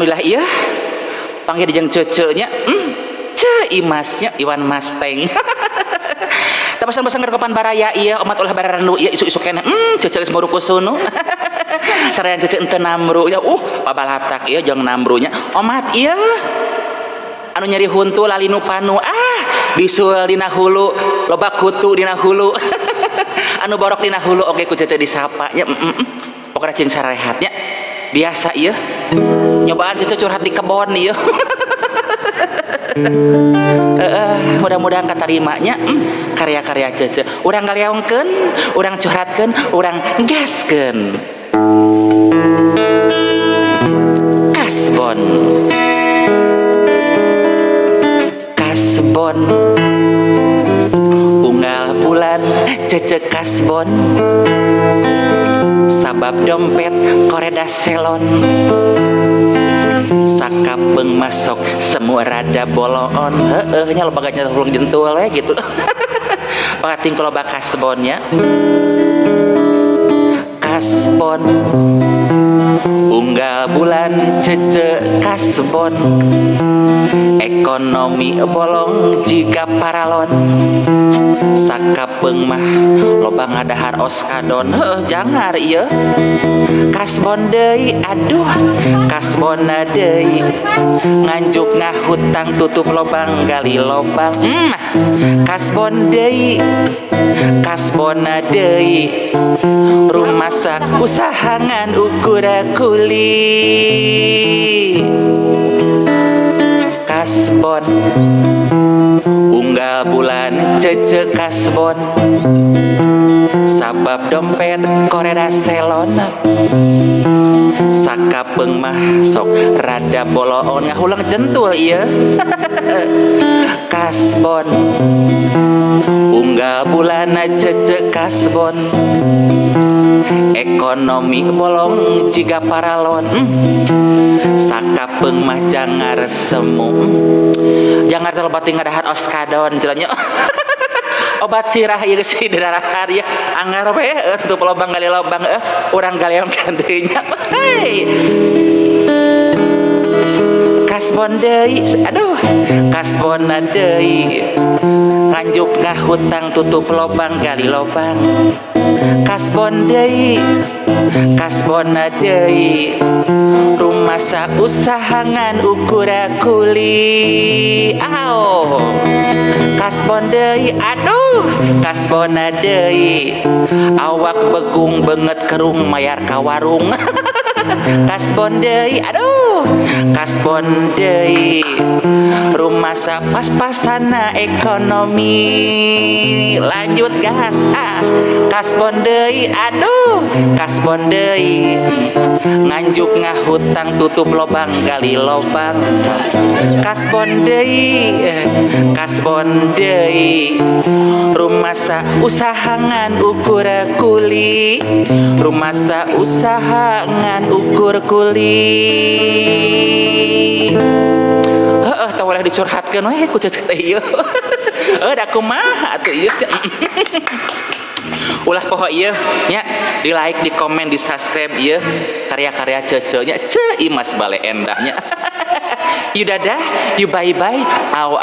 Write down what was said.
alhamdulillah iya panggil jeung cece-nya imasnya Iwan Mustang. Tapasan-pasan kedepan baraya iya umat ulah bararandu iya isu-isu kene cece geus muru kusunu. Sarean cece ente namru nya pabalatak iya jeung namrunya omat iya anu nyeri huntu lalinu panu bisul dina hulu loba kutu dina hulu. Anu borok dina hulu oge ku cece disapa nya pokona cing sarehatnya biasa iya nyobaan cece curhat di kebon iya. Mudah-mudahan katarimanya karya-karya cece urang galeongkeun urang curhatkeun urang gaskeun. Kasbon kasbon unggal bulan cece kasbon sabab dompet koreda selon sakapeng masuk semua rada bolon nya lo baganya hulung jentul gitu. Pangating kalau kasbonnya kasbon unggal bulan cece kasbon ekonomi bolong jika paralon sakapeng mah loba ngadahar oskadon jangar iya kasbon deui aduh kasbon deui nganjuk ngahutang tutup lobang gali lobang kasbon deui kasbon deui rumah sak usahangan ukur kuli kasbon unggal bulan cece kasbon sabab dompet koreda selon sakapeng mah sok rada bolon ngahulang jentul iya. Kasbon unggal bulan cece kasbon ekonomi bolong jika paralon sakapeng mah jangar semu jangar telebati ngadahar oskadon celannya. Obat sirah ieu geus didarahan ya anggar we tutup lobang gali lobang urang galeong gantinya kasbon deui aduh kasbon deui nganjuk ngahutang tutup lobang gali lobang kasbon deui kasbon deui rumah sa usahangan ukur kuli kasbon deui aduh kasbon deui awak begung banget kerung mayar ka warung. Kasbon deui aduh kasbon deui rumah sa pas-pasana ekonomi lanjut gas kasbon deui aduh kasbon deui nganjuk ngahutang tutup lobang gali lobang kasbon deui rumah sa usahangan ukur kuli rumah sa usahangan ukur kuli tak boleh dicurhatkan we ku cece ieu da kumaha atuh ieu ulah poho ieu nya di like di komen di subscribe ieu karya-karya cece nya imas bale endahnya. You dadah you bye bye au